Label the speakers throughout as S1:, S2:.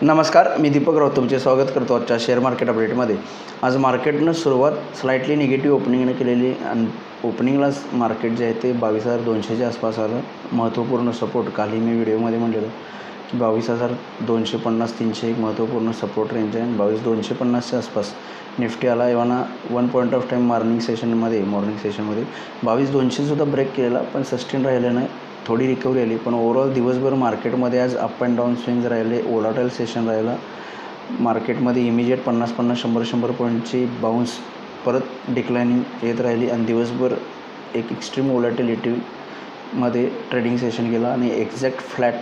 S1: नमस्कार, मी दीपक राऊत तुमचे स्वागत करतो आजच्या शेअर मार्केट अपडेटमध्ये. आज मार्केटनं सुरुवात स्लाइटली निगेटिव्ह ओपनिंगनं केलेली आणि ओपनिंगलाच मार्केट जे आहे ते 22,200च्या आसपास आलं. महत्त्वपूर्ण सपोर्ट कालही मी व्हिडिओमध्ये म्हटलेलं की 22,250-300 एक महत्त्वपूर्ण सपोर्ट रेंज आहे आणि 22,250च्या आसपास निफ्टी आला. एव्हाना one point of time morning सेशनमध्ये 22,200सुद्धा ब्रेक केलेला, पण सस्टेन राहिलं नाही. थोडी रिकव्हरी आली, पण ओव्हरऑल दिवसभर मार्केटमध्ये आज अप अँड डाऊन स्विंग्स राहिले. वोलाटाईल सेशन राहिला. मार्केटमध्ये इमिजिएट 50-50, 100-100 पॉईंटची बाउन्स परत डिक्लायनिंग येत राहिली आणि दिवसभर एक एक्स्ट्रीम वोलॅटिलिटीमध्ये ट्रेडिंग सेशन गेला आणि एक्झॅक्ट फ्लॅट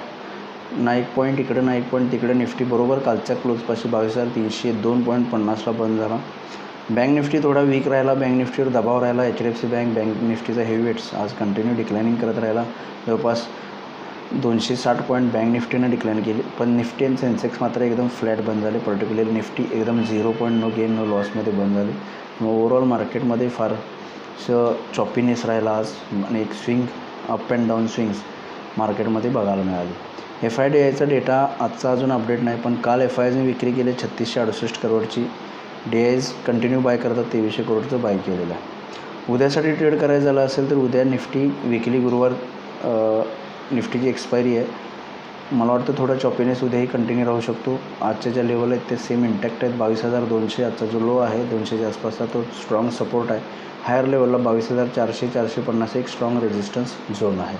S1: ना एक पॉईंट इकडं ना एक पॉईंट तिकडे निफ्टी बरोबर कालच्या क्लोजपाशी 22,302.50ला बंद झाला. बँक निफ्टी थोडा वीक राहिला. बँक निफ्टीवर दबाव राहिला. HDFC बँक निफ्टीचा हेवीवेट्स आज कंटिन्यू डिक्लायनिंग करत राहिला. जवळपास 260 पॉईंट बँक निफ्टीनं डिक्लाइन केली, पण निफ्टी आणि सेन्सेक्स मात्र एकदम फ्लॅट बंद झाले. पर्टिक्युलरली निफ्टी एकदम 0 पॉईंट नो गेन नो लॉसमध्ये बंद झाले. ओव्हरऑल मार्केटमध्ये फारसं चॉपीनेस राहिला आज आणि एक swing up and down swings मार्केटमध्ये बघायला मिळाली. FIDIचा डेटा आजचा अजून अपडेट नाही, पण काल FIIने विक्री केली 3668 करोडची. DIs कंटिन्यू बाय करतात 2300 करोडचं बाय केलेलं आहे. उद्यासाठी ट्रेड करायचं झालं असेल तर उद्या निफ्टी विकली गुरुवार निफ्टीची एक्सपायरी आहे. मला वाटतं थोडा चॉपीनेस उद्याही कंटिन्यू राहू शकतो. आजच्या ज्या लेवल आहेत ते सेम इंटॅक्ट आहेत. 22,200 आजचा जो लो आहे 200च्या आसपासचा तो स्ट्रॉंग सपोर्ट आहे. हायर लेवलला 22,400-450 एक स्ट्रॉंग रेजिस्टन्स झोन आहे.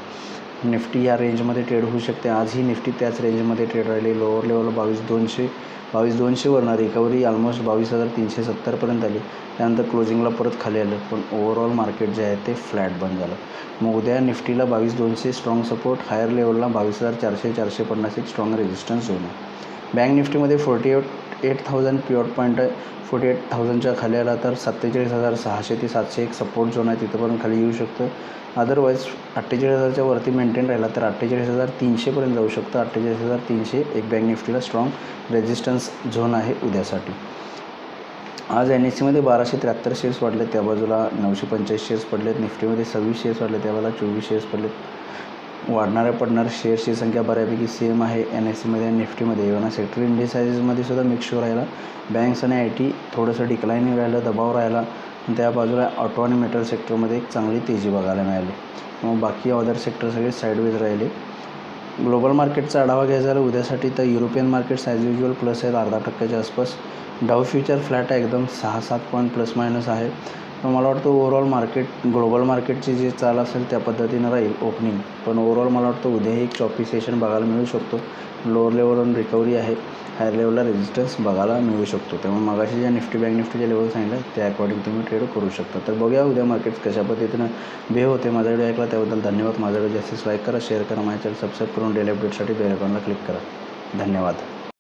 S1: निफ्टी या रेंजमध्ये ट्रेड होऊ शकते. आजही निफ्टी त्याच रेंजमध्ये ट्रेड राहिली. लोअर लेवलला 22,200वरनं रिकव्हरी ऑलमोस्ट 22,370पर्यंत आली. त्यानंतर क्लोजिंगला परत खाली आलं, पण ओव्हरऑल मार्केट जे आहे ते फ्लॅट बंद झालं. मग उद्या निफ्टीला 22,200 स्ट्रॉंग सपोर्ट, हायर लेवलला 22,400-450 एक स्ट्रॉंग रेजिस्टन्स झोन आहे. बँक निफ्टीमध्ये 48,000 प्युअर पॉईंट आहे. 48,000च्या खाली आला तर 47,600 ते 700 एक सपोर्ट झोन आहे, तिथं पण खाली येऊ शकतं. अदरवाईज 48,000च्या वरती मेंटेन राहिला तर 48,300पर्यंत जाऊ शकतं. 48,300 एक बँक निफ्टीला स्ट्रॉंग रेजिस्टन्स झोन आहे उद्यासाठी. आज NSEमध्ये 1273 शेअर्स वाढले, त्या बाजूला 945 शेअर्स पडलेत. निफ्टीमध्ये 26 शेअर्स वाढले, त्या बाजूला 24 शेअर्स पडलेत. वाढणाऱ्या पडणाऱ्या शेअर्सची संख्या बऱ्यापैकी सेम आहे NSEमध्ये आणि निफ्टीमध्ये. इव्हन सेक्टर इंडिसाइजमध्ये सुद्धा मिक्सचर राहिला. बँक्स आणि IT थोडंसं डिक्लाइनिंग राहिलं, दबाव राहिला. त्या बाजूला ऑटो आणि मेटल सेक्टरमध्ये एक चांगली तेजी बघायला मिळाली. मग बाकी अदर सेक्टर सगळे साईडवेज राहिले. ग्लोबल मार्केटचा आढावा घ्यायचा झाला उद्यासाठी तर European markets as usual plus आहेत 0.5% आसपास. डाऊ फ्युचर फ्लॅट आहे, एकदम 6-7 पॉईंट प्लस मायनस आहे. पण मला वाटतं ओव्हरऑल मार्केट ग्लोबल मार्केटची जी चाल असेल त्या पद्धतीनं राहील ओपनिंग. पण ओव्हरऑल मला वाटतं उद्याही एक चॉपी सेशन बघायला मिळू शकतो. लोअर लेवलवरून रिकव्हरी आहे, हायर लेवलला रेजिस्टन्स बघायला मिळू शकतो. त्यामुळे मगाशी ज्या निफ्टी बँक निफ्टीचे लेवल सांगितलं त्या अकॉर्डिंग तुम्ही ट्रेड करू शकता. तर बघूया उद्या मार्केट्स कशा पद्धतीनं बिहेव होते. माझा व्हिडिओ ऐकला त्याबद्दल धन्यवाद. माझा व्हिडिओ जास्तीत लाईक करा, शेअर करा, माझ्या चॅनल सबस्क्राईब करून डेली अपडेटसाठी बेल आयकॉनला क्लिक करा. धन्यवाद.